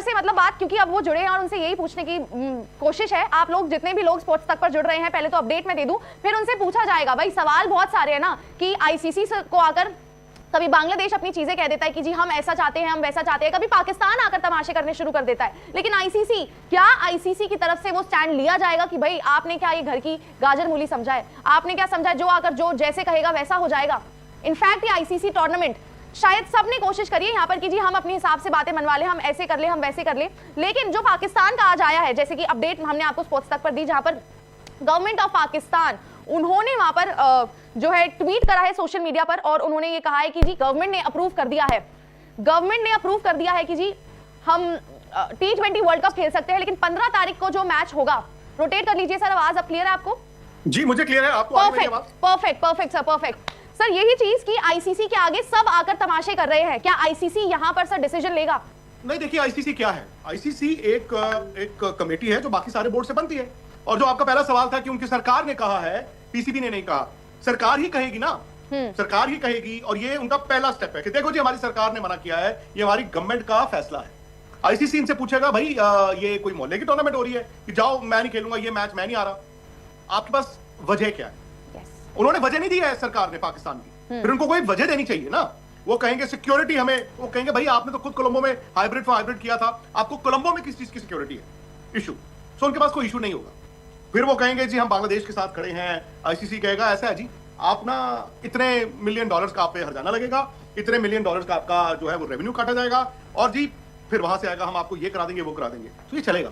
अंदर से मतलब बात, क्योंकि अब वो जुड़े हैं और उनसे यही पूछने की कोशिश है, आप लोग जितने भी लोग स्पोर्ट्स तक पर जुड़ रहे हैं, पहले तो अपडेट में दे दूं, फिर उनसे पूछा जाएगा। भाई सवाल बहुत सारे हैं ना कि आईसीसी को आकर कभी बांग्लादेश अपनी चीजें कह देता है कि जी हम ऐसा चाहते हैं, हम वैसा चाहते हैं, कभी पाकिस्तान आकर तमाशे करने शुरू कर देता है, लेकिन आईसीसी, क्या आईसीसी की तरफ से वो स्टैंड लिया जाएगा कि भाई आपने क्या ये घर की गाजर मूली समझा है, आपने क्या समझा है, जो आकर जो जैसे कहेगा वैसा हो जाएगा। इनफैक्ट ये आईसीसी टूर्नामेंट शायद सबने कोशिश करी है यहाँ पर कि जी हम अपने हिसाब से बातें मनवा लें, हम ऐसे कर ले, हम वैसे कर ले, लेकिन जो पाकिस्तान का आज आया है, जैसे कि अपडेट हमने आपको स्पोर्ट्स तक पर दी, जहां पर गवर्नमेंट ऑफ पाकिस्तान, उन्होंने वहां पर जो है ट्वीट करा है सोशल मीडिया पर, और उन्होंने ये कहा है कि जी गवर्नमेंट ने अप्रूव कर दिया है, गवर्नमेंट ने अप्रूव कर दिया है कि जी हम T20 वर्ल्ड कप खेल सकते हैं, लेकिन 15 तारीख को जो मैच होगा, रोटेट कर लीजिए सर, आवाज अब क्लियर है आपको? जी मुझे क्लियर है, आपको perfect perfect perfect sir, perfect sir. यही चीज कि आईसीसी के आगे सब आकर तमाशे कर रहे हैं, क्या आईसीसी यहां पर सर डिसीजन लेगा? नहीं, देखिए आईसीसी क्या है, आईसीसी एक कमेटी है जो बाकी सारे बोर्ड से बनती है, और जो आपका पहला सवाल था कि उनकी सरकार ने कहा है, पीसीबी ने नहीं कहा, सरकार ही कहेगी ना, सरकार ही कहेगी, और ये उनका पहला स्टेप है कि देखो जी हमारी सरकार ने मना किया है, ये हमारी गवर्नमेंट का फैसला है। आईसीसी इनसे पूछेगा भाई ये कोई मोहल्ले की टूर्नामेंट हो रही है कि जाओ मैं नहीं खेलूंगा, ये मैच मैं नहीं आ रहा, आपके पास वजह क्या है? उन्होंने वजह नहीं दी है सरकार ने पाकिस्तान की, फिर उनको कोई वजह देनी चाहिए ना। वो कहेंगे सिक्योरिटी हमें, वो कहेंगे भाई आपने तो खुद कोलंबो में हाइब्रिड किया था, आपको कोलंबो में किस चीज की सिक्योरिटी है? इशू, सो उनके पास कोई इशू नहीं होगा। फिर वो कहेंगे जी हम बांग्लादेश के साथ खड़े हैं, आईसीसी कहेगा ऐसा है जी आप ना इतने $1 मिलियन का आप पे हर्जाना लगेगा, इतने $1 मिलियन का आपका जो है वो रेवेन्यू काटा जाएगा, और जी फिर वहां से आएगा हम आपको ये करा देंगे वो करा देंगे। तो ये चलेगा,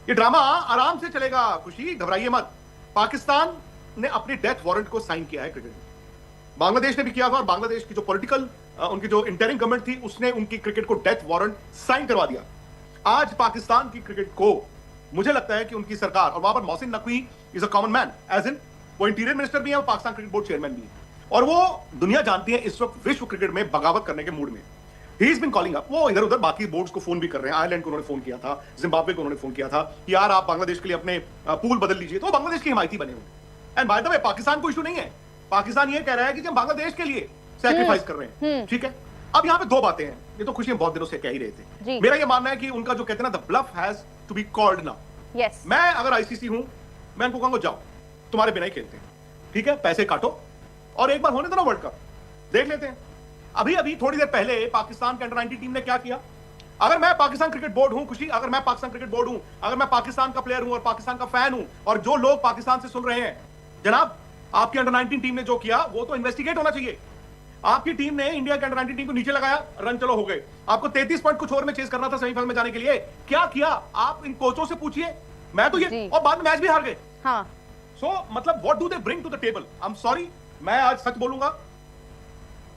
ये ड्रामा आराम से चलेगा, खुशी घबराइए मत। पाकिस्तान ने अपने डेथ वारंट को साइन किया है क्रिकेट में, बांग्लादेश ने भी किया था, और बांग्लादेश की जो पॉलिटिकल उनकी जो इंटरिम गवर्नमेंट थी उसने उनकी क्रिकेट को डेथ वारंट साइन करवा दिया। आज पाकिस्तान की क्रिकेट को मुझे लगता है कि उनकी सरकार, और वहां पर Mohsin Naqvi is a common man, as in वो इंटीरियर मिनिस्टर भी है, वो पाकिस्तान क्रिकेट बोर्ड चेयरमैन भी है, और वो दुनिया जानती है इस वक्त विश्व क्रिकेट में बगावत करने के मूड में। He is been calling up, वो इधर उधर बाकी बोर्ड्स को फोन भी कर रहे हैं, आयरलैंड को उन्होंने फोन किया था, जिम्बाब्वे को उन्होंने फोन किया था कि यार आप बांग्लादेश के लिए अपने पूल बदल लीजिए, तो बांग्लादेश की हिमायती बने हुए। And by the way Pakistan को इशू नहीं है, पाकिस्तान ये कह रहा है कि हम बांग्लादेश के लिए सैक्रिफाइस कर रहे हैं, ठीक है। अब यहाँ पे दो बातें हैं, ये तो खुशी बहुत दिनों से कह ही रहे थे, मेरा ये मानना है कि उनका जो कहते हैं ना the bluff has to be called now. मैं अगर आईसीसी हूं, मैं उनको कहूंगा जाओ तुम्हारे बिना ही खेलते हैं, ठीक है, पैसे काटो और एक बार होने दो ना वर्ल्ड कप, देख लेते हैं। अभी अभी थोड़ी देर पहले पाकिस्तान के अंडर 19 टीम ने क्या किया, अगर मैं पाकिस्तान क्रिकेट बोर्ड हूं, खुशी अगर मैं पाकिस्तान क्रिकेट बोर्ड हूं, अगर मैं पाकिस्तान का प्लेयर हूं और पाकिस्तान का फैन हूं, और जो लोग पाकिस्तान से सुन रहे हैं, जनाब आपकी अंडर 19 टीम ने जो किया वो तो इन्वेस्टिगेट होना चाहिए। आपकी टीम ने इंडिया के अंडर 19 टीम को नीचे लगाया, रन चलो हो गए, आपको 33 पॉइंट कुछ और में चेस करना था सेमीफाइनल में जाने के लिए, क्या किया? आप इन कोचों से पूछिए, मैं तो ये, और बाद में मैच भी हार गए। हाँ। सो मतलब what do they bring to the table? I am sorry, मैं आज सच बोलूंगा,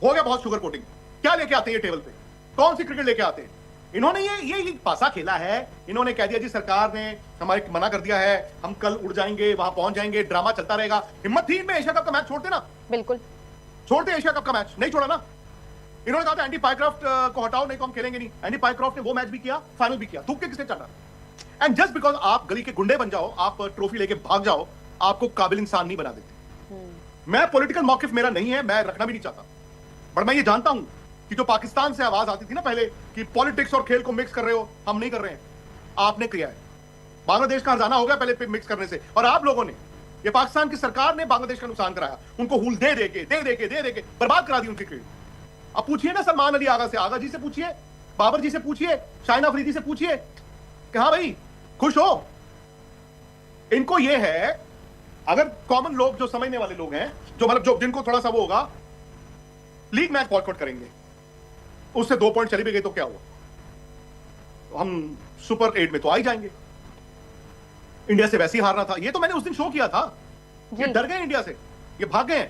हो गया बहुत शुगर कोटिंग। क्या लेके आते हैं ये टेबल पे, कौन सी क्रिकेट लेके आते हैं? इन्होंने ये पासा खेला है, इन्होंने कह दिया जी सरकार ने हमारे मना कर दिया है, हम कल उड़ जाएंगे, वहां पहुंच जाएंगे, ड्रामा चलता रहेगा। हिम्मत थी इनमें एशिया कप का मैच छोड़ते ना, बिल्कुल छोड़ते, एशिया कप का मैच नहीं छोड़ा ना। इन्होंने कहा था एंडी पाइक्रॉफ्ट को हटाओ, नहीं तो हम खेलेंगे नहीं। एंडी पाइक्रॉफ्ट ने वो मैच भी किया, फाइनल भी किया, थूक के किसने चढ़ा? एंड जस्ट बिकॉज आप गली के गुंडे बन जाओ, आप ट्रॉफी लेके भाग जाओ, आपको काबिल इंसान नहीं बना देते। मैं पॉलिटिकल मौकिफ मेरा नहीं है, मैं रखना भी नहीं चाहता, बट मैं ये जानता हूं कि जो पाकिस्तान से आवाज आती थी ना पहले कि पॉलिटिक्स और खेल को मिक्स कर रहे हो, हम नहीं कर रहे हैं, आपने किया है। बांग्लादेश का हर्जाना हो गया पहले मिक्स करने से, और आप लोगों ने, ये पाकिस्तान की सरकार ने बांग्लादेश का नुकसान कराया, उनको हुल दे के बर्बाद करा दी उनकी क्रिकेट। अब पूछिए ना सलमान अली आगा से, आगा जी से पूछिए, बाबर जी से पूछिए, शाहिन अफरीदी से पूछिए कि हाँ भाई खुश हो? इनको ये है, अगर कॉमन लोग जो समझने वाले लोग हैं, जो मतलब जो जिनको थोड़ा सा वो होगा, लीग मैच बॉयकॉट करेंगे, उससे 2 पॉइंट चली भी गई तो क्या हुआ, हम सुपर 8 में तो आ ही जाएंगे। इंडिया से वैसे ही हारना था, ये तो मैंने उस दिन शो किया था, ये डर गए इंडिया से, ये भाग गए हैं।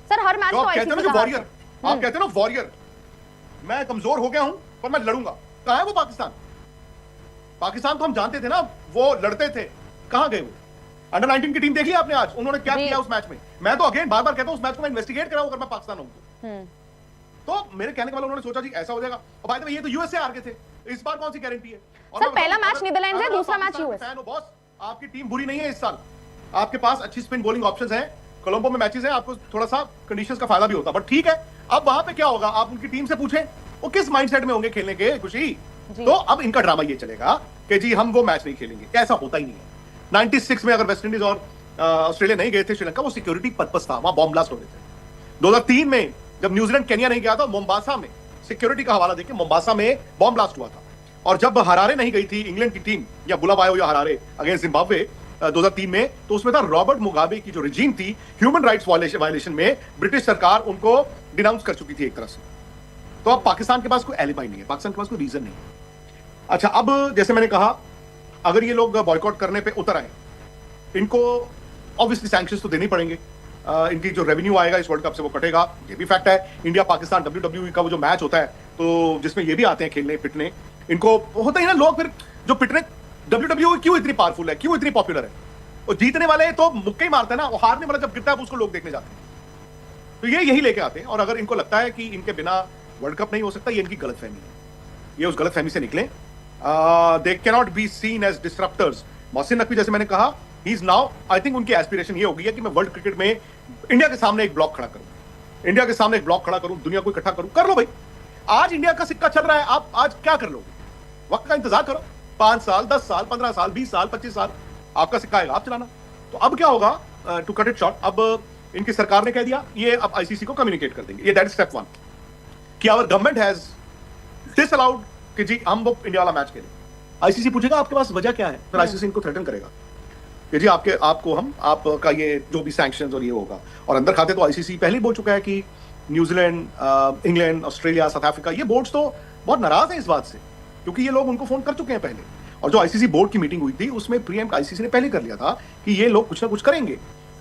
सर हर मैच तो आप कहते हैं ना वॉरियर, आप कहते हैं ना वॉरियर, मैं कमजोर हो गया हूं पर मैं लड़ूंगा। कहां है वो पाकिस्तान? पाकिस्तान तो हम जानते थे ना, वो लड़ते थे, कहां गए वो? अंडर 19 की टीम देखी आपने आज, उन्होंने क्या किया उस मैच में? मैं तो अगेन बार बार कहता हूं उस मैच को मैं इन्वेस्टिगेट कराऊं अगर मैं पाकिस्तान हूं तो मेरे कहने के बाद उन्होंने सोचा जी ऐसा हो जाएगा। और बाय द वे ये तो यूएसए हार गए थे, इस बार कौन सी गारंटी है? सर पहला मैच नीदरलैंड्स है, दूसरा मैच यूएस। फैन हो बॉस, आपकी टीम बुरी नहीं है इस साल, आपके पास अच्छी स्पिन बॉलिंग ऑप्शंस हैं, कोलंबो में मैचेस हैं, आपको थोड़ा सा कंडीशंस का फायदा भी होता, बट ठीक है। अब वहां पे क्या होगा, आप उनकी टीम से पूछें वो किस माइंडसेट में होंगे खेलने के। खुशी जी। तो अब इनका ड्रामा ये चलेगा कि जी हम वो मैच नहीं खेलेंगे, ऐसा होता ही नहीं है। 96 में अगर वेस्टइंडीज और ऑस्ट्रेलिया नहीं गए थे श्रीलंका, वो सिक्योरिटी पर्पस था, वहां बॉम्ब ब्लास्ट हो रहे थे। 2003 में जब न्यूजीलैंड केन्या नहीं गया था, मोम्बासा में सिक्योरिटी का हवाला देके मोम्बासा में बॉम्ब ब्लास्ट हुआ था। और जब हरारे नहीं गई थी इंग्लैंड की टीम, या बुलाबायो या हरारे अगेंस्ट जिम्बाब्वे 2003 में, तो उसमें था रॉबर्ट मुगाबे की जो रिजीम थी, ह्यूमन राइट्स वायलेशन में ब्रिटिश सरकार उनको डिनाउंस कर चुकी थी एक तरह से। तो अब पाकिस्तान के पास कोई एलिबाई नहीं है, पाकिस्तान के पास कोई रीजन नहीं है। अच्छा, अब जैसे मैंने कहा, अगर ये लोग बॉयकॉट करने पे उतर आए, इनको ऑब्वियसली सैंक्शंस तो देने पड़ेंगे। इनकी जो रेवेन्यू आएगा इस वर्ल्ड कप से वो कटेगा, ये भी फैक्ट है। इंडिया पाकिस्तान WWE का वो जो मैच होता है, तो जिसमें ये भी आते हैं खेलने पिटने, इनको होता ही ना, लोग फिर जो पिटने, WWE क्यों इतनी पावरफुल है, क्यों इतनी पॉपुलर है? और जीतने वाले तो मुक्के ही मारते हैं ना, वो हारने वाला जब गिरता है उसको लोग देखने जाते हैं। तो ये यही लेके आते हैं। और अगर इनको लगता है कि इनके बिना वर्ल्ड कप नहीं हो सकता, ये इनकी गलतफहमी है, ये उस गलतफहमी से निकले। They can not be seen as disruptors. Mohsin Naqvi, जैसे मैंने कहा, he is now, I think उनकी एस्पिरेशन ये हो गई है कि मैं वर्ल्ड क्रिकेट में इंडिया के सामने एक ब्लॉक खड़ा करूं, इंडिया के सामने एक ब्लॉक खड़ा करूं, दुनिया को इकट्ठा करूं। कर लो भाई, आज इंडिया का सिक्का चल रहा है, आप आज क्या कर लोगे? वक्त का इंतजार करो, 5 साल, 10 साल, 15 साल, 20 साल, 25 साल, आपका सिक्का आएगा, आप चलाना। तो अब क्या होगा, टू कट इट शॉर्ट, अब इनकी सरकार ने कह दिया, ये अब आईसीसी को कम्युनिकेट कर देंगे। ये दैट इज स्टेप 1 कि आवर गवर्नमेंट हैज डिसअलाउड कि जी हम वो इंडिया वाला मैच खेलें। आईसीसी पूछेगा आपके पास वजह क्या है, फिर आईसीसी इनको थ्रेटन करेगा कि जी आपका ये जो भी सैंक्शंस और ये होगा। और अंदर खाते तो आईसीसी पहले ही बोल चुका है कि New Zealand, England, Australia, south Africa, ये बोर्ड्स तो बहुत नाराज हैं इस बात से, क्योंकि ये लोग उनको फोन कर चुके हैं पहले। और जो आईसीसी बोर्ड की मीटिंग हुई थी, उसमें प्रीएम्प्ट आईसीसी ने पहले कर लिया था कि ये लोग कुछ ना कुछ करेंगे।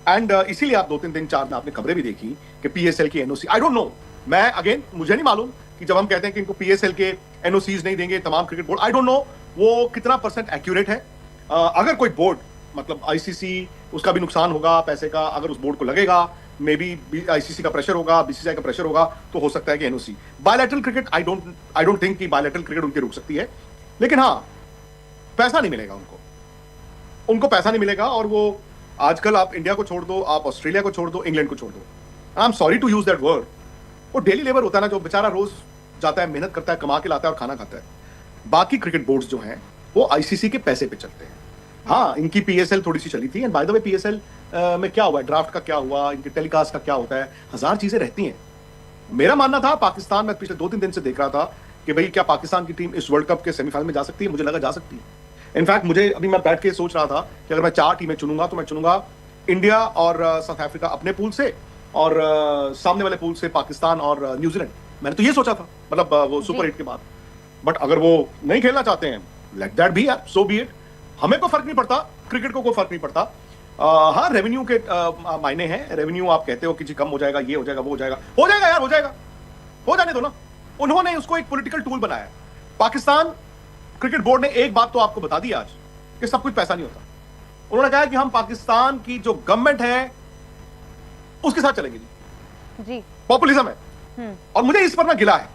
एंड इसीलिए आप 2-3 दिन 4 में आपने खबरें भी देखी कि पीएसएल की एनओसी, आई डोंट नो, मैं अगेन मुझे नहीं मालूम कि जब हम कहते हैं कि इनको पीएसएल के एनओसीज नहीं देंगे तमाम cricket board, I don't know वो कितना % एक्यूरेट है। अगर कोई बोर्ड, मतलब आईसीसी, उसका भी नुकसान होगा पैसे का, अगर उस बोर्ड को लगेगा, मे बी आईसीसी का प्रेशर होगा, बीसीसीआई का प्रेशर होगा, तो हो सकता है कि NOC. Bilateral cricket, I don't think कि बायलैटरल क्रिकेट उनकी रुक सकती है, लेकिन हाँ, पैसा नहीं मिलेगा उनको पैसा नहीं मिलेगा। और वो आजकल आप इंडिया को छोड़ दो, आप ऑस्ट्रेलिया को छोड़ दो, इंग्लैंड को छोड़ दो, I am sorry to use that word, वो डेली लेबर होता है ना, जो बेचारा रोज जाता है, मेहनत करता है, कमा के लाता है और खाना खाता है। बाकी क्रिकेट बोर्ड्स जो हैं वो आईसीसी के पैसे पे चलते हैं। हाँ, इनकी पीएसएल थोड़ी सी चली थी, and by the way PSL में क्या हुआ, ड्राफ्ट का क्या हुआ, इनके टेलीकास्ट का क्या होता है, 1000 चीजें रहती हैं। मेरा मानना था पाकिस्तान में, पिछले 2-3 दिन से देख रहा था कि भाई क्या पाकिस्तान की टीम इस वर्ल्ड कप के सेमीफाइनल में जा सकती है, मुझे लगा जा सकती है। इनफैक्ट मुझे अभी, मैं बैठ के सोच रहा था कि अगर मैं 4 टीमें चुनूंगा तो मैं चुनूंगा इंडिया और साउथ अफ्रीका अपने पूल से, और सामने वाले पूल से पाकिस्तान और न्यूजीलैंड। मैंने तो ये सोचा था, मतलब वो सुपर 8 के बाद। बट अगर वो नहीं खेलना चाहते हैं, let that be, so be it, हमें कोई फर्क नहीं पड़ता, क्रिकेट को कोई फर्क नहीं पड़ता। हाँ, रेवेन्यू के मायने हैं, रेवेन्यू आप कहते हो कि जी कम हो जाएगा, ये हो जाएगा, वो हो जाएगा, हो जाएगा यार, हो जाएगा, हो जाने दो ना। उन्होंने उसको एक पॉलिटिकल टूल बनाया। पाकिस्तान क्रिकेट बोर्ड ने एक बात तो आपको बता दी आज कि सब कुछ पैसा नहीं होता। उन्होंने कहा कि हम पाकिस्तान की जो गवर्नमेंट है उसके साथ चलेंगे जी, पॉपुलिज्म है। और मुझे इस पर ना गिला है।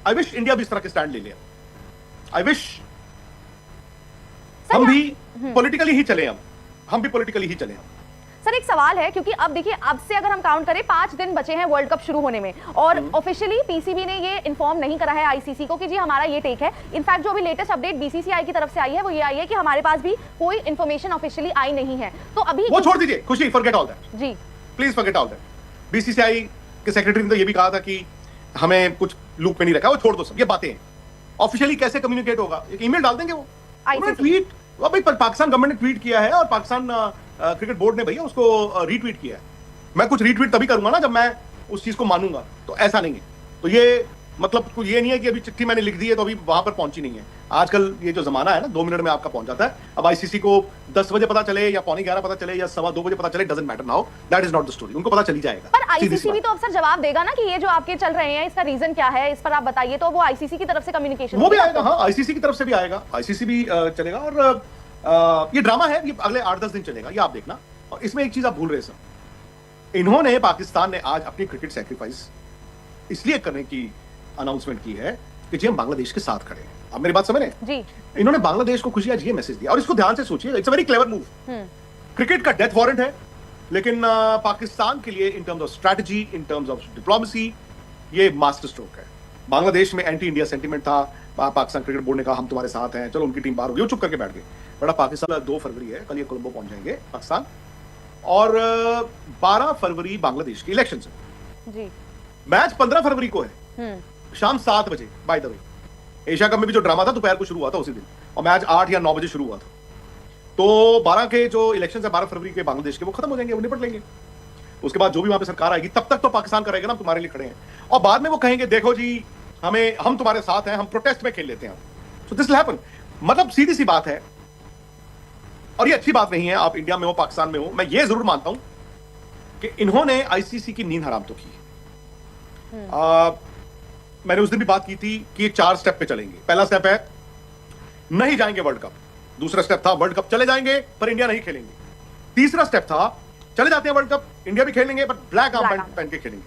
आई विश इंडिया भी इस तरह के स्टैंड ले लिया। आई विश हम भी पॉलिटिकली ही चले, हम भी पॉलिटिकली ही चले। सर एक सवाल है, क्योंकि अब देखिए, अब से अगर हम काउंट करें 5 दिन बचे हैं वर्ल्ड कप शुरू होने में, और ऑफिशियली पीसीबी ने ये इन्फॉर्म नहीं करा है आईसीसी को कि जी हमारा ये टेक है। इनफैक्ट जो अभी लेटेस्ट अपडेट बीसीसीआई की तरफ से आई है वो ये आई है कि हमारे पास भी कोई इन्फॉर्मेशन ऑफिशियली आई नहीं है। तो अभी वो छोड़ दीजिए, Khushi, forget all that ji, please forget all that. BCCI के सेक्रेटरी ने तो ये भी कहा था कि हमें कुछ लूप में नहीं रखा, वो छोड़ दो सब ये बातें। ऑफिशियली कैसे कम्युनिकेट होगा, एक ईमेल डाल देंगे, वो ट्वीट, भाई पाकिस्तान गवर्नमेंट ने ट्वीट किया है और पाकिस्तान क्रिकेट बोर्ड ने भैया उसको रीट्वीट किया है। मैं कुछ रीट्वीट तभी करूंगा ना जब मैं उस चीज को मानूंगा, तो ऐसा नहीं है। तो ये मतलब कुछ ये नहीं है कि अभी चिट्ठी मैंने लिख दी है तो अभी वहां पर पहुंची नहीं है। आजकल ये जो जमाना है ना, 2 मिनट में आपका पहुंच जाता है। अब आईसीसी को 10 बजे पता चले या 11:15 पता चले या 2:15 बजे पता चले, doesn't matter now, that is not the story, उनको पता चली जाएगा। पर आईसीसी भी तो अफसर जवाब देगा ना कि ये जो आपके चल रहे हैं इसका रीजन क्या है, इस पर आप बताइए। तो वो आईसीसी की तरफ से कम्युनिकेशन वो भी आएगा, हाँ, आईसीसी की तरफ से भी आएगा, आईसीसी भी चलेगा। और ये ड्रामा है, ये अगले 8-10 दिन चलेगा, ये आप देखना। और इसमें एक चीज आप भूल रहे सर, इन्होंने, पाकिस्तान ने आज अपनी क्रिकेट सैक्रिफाइस इसलिए करने की अनाउंसमेंट की है कि जी हम बांग्लादेश के साथ खड़े हैं। आप मेरी बात समझ रहे हैं जी? इन्होंने बांग्लादेश को खुशी आज ये मैसेज दिया, और इसको ध्यान से सोचिए, it's a very clever move. Cricket का डेथ वारंट है, लेकिन पाकिस्तान के लिए in terms of strategy, in terms of diplomacy, ये मास्टर स्ट्रोक है। बांग्लादेश में एंटी इंडिया सेंटीमेंट था, पाकिस्तान क्रिकेट बोर्ड ने कहा हम तुम्हारे साथ हैं, चलो उनकी टीम बाहर होगी, वो चुप करके बैठ गए। बड़ा पाकिस्तान 2 फरवरी है, कल ये कोलंबो पहुंच जाएंगे पाकिस्तान, और 12 फरवरी बांग्लादेश की इलेक्शन है जी। मैच 15 फरवरी को है शाम 7 बजे। By the way Asia cup में भी जो ड्रामा था दोपहर को शुरू हुआ था उसी दिन, और मैच 8 या 9 बजे शुरू हुआ था। तो 12 के जो इलेक्शन है 12 फरवरी के बांग्लादेश के, वो खत्म हो जाएंगे, वो निपट लेंगे। उसके बाद जो भी वहां पे सरकार आएगी तब तक तो पाकिस्तान करेगा ना, तुम्हारे लिए खड़े हैं। और बाद में वो कहेंगे देखो जी हम तुम्हारे साथ हैं, हम प्रोटेस्ट में खेल लेते हैं। So this will happen. मतलब सीधी सी बात है, और ये अच्छी बात नहीं है, आप इंडिया में हो पाकिस्तान में हो। मैं ये जरूर मानता हूं कि इन्होंने आईसीसी की नींद हराम तो की है। मैंने उस दिन भी बात की थी कि 4 स्टेप पे चलेंगे। पहला स्टेप है नहीं जाएंगे वर्ल्ड कप, दूसरा स्टेप था वर्ल्ड कप चले जाएंगे पर इंडिया नहीं खेलेंगे, तीसरा स्टेप था चले जाते हैं वर्ल्ड कप, इंडिया भी खेलेंगे पर ब्लैक आर्म पहन के खेलेंगे,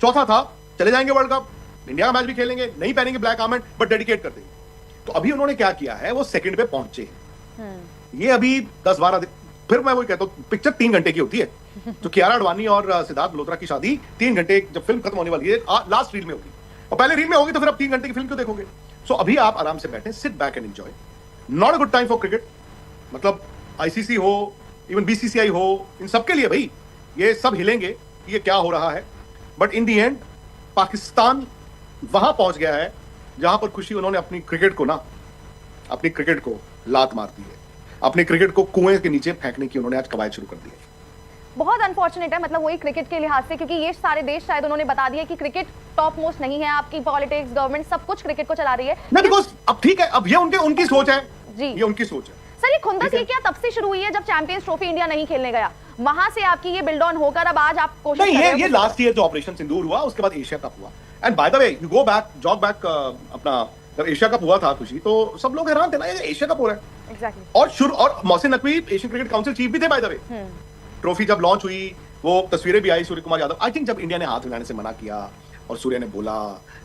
चौथा था चले जाएंगे वर्ल्ड कप, इंडिया का मैच भी खेलेंगे, नहीं पहनेंगे ब्लैक आर्म बट डेडिकेट कर देंगे। तो अभी उन्होंने क्या किया है, वो सेकंड पे पहुंचे हैं। ये अभी 10-12 दिन, फिर मैं वही कहता हूँ पिक्चर 3 घंटे की होती है। तो कियारा अडवाणी और सिद्धार्थ मल्होत्रा की शादी 3 घंटे, जब फिल्म खत्म होने वाली है लास्ट रील में होगी, और पहले रील में होगी तो फिर अब 3 घंटे की फिल्म क्यों देखोगे। सो अभी आप आराम से बैठे, sit back and enjoy. Not a good time for cricket. मतलब आईसीसी हो, इवन बीसीसीआई हो, इन सबके लिए भाई ये सब हिलेंगे ये क्या हो रहा है। But in the and Pakistan वहां पहुंच गया है जहां पर खुशी उन्होंने अपनी क्रिकेट को लात मार दी है, अपने क्रिकेट को कुएं के नीचे फेंकने की उन्होंने आज कवायद शुरू कर दी है। बहुत अनफॉर्चुनेट है, मतलब वही क्रिकेट के लिहाज से, क्योंकि ये सारे देश शायद उन्होंने बता दिया कि क्रिकेट टॉप मोस्ट नहीं है, आपकी पॉलिटिक्स गवर्नमेंट सब कुछ क्रिकेट को चला रही है। नहीं, बिकॉज़ अब ठीक है, अब ये उनकी सोच है जी, ये उनकी सोच है। सर ये खुंदस ये क्या तब से शुरू हुई है जब चैंपियंस ट्रॉफी इंडिया नहीं खेलने गया, वहां से आपकी ये बिल्ड ऑन होकर अब आज आप कोशिश कर रहे हो? ये लास्ट ईयर जो ऑपरेशन सिंदूर हुआ उसके बाद एशिया कप हुआ। And by the way you go back, jog back, अपना जब एशिया कप हुआ था खुशी, तो सब लोग हैरान थे ना, ये एशिया कप हो रहा है। एग्जैक्टली। और Mohsin Naqvi Asian cricket council chief भी थे बाय द वे। ट्रॉफी जब लॉन्च हुई, वो तस्वीरें भी आई सूर्य कुमार यादव। आई थिंक जब इंडिया ने हाथ मिलाने से मना किया और सूर्य ने बोला,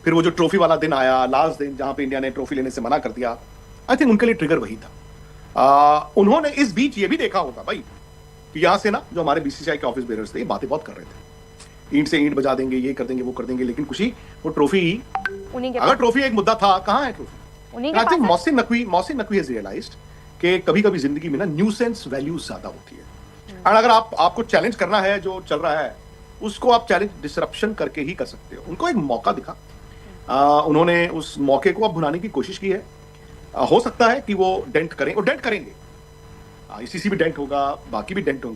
फिर वो जो ट्रॉफी वाला दिन आया, लास्ट दिन जहां पे इंडिया ने ट्रॉफी लेने से मना कर दिया, आई थिंक उनके लिए ट्रिगर वही था। उन्होंने इस बीच ये भी देखा होगा भाई कि यहां से ना जो हमारे बीसीसीआई के ऑफिस बेयरर्स थे, ये बातें बहुत कर रहे थे, ईंट से ईंट बजा देंगे, ये कर देंगे, वो कर देंगे, लेकिन खुशी वो ट्रॉफी, अगर ट्रॉफी एक मुद्दा था, कहां है trophy? I think Mohsin Naqvi has realised कि कभी-कभी जिंदगी में ना न्यूसेंस वैल्यूज ज्यादा होती है। और अगर आपको चैलेंज करना है जो चल रहा है, उसको आप चैलेंज डिसरप्शन करके ही कर सकते हो। उनको एक मौका दिखा, उन्होंने उस मौके को अब भुनाने की कोशिश की है। हो सकता है कि वो डेंट करेंगे, आईसीसी भी डेंट होगा, बाकी भी डेंट होंगे।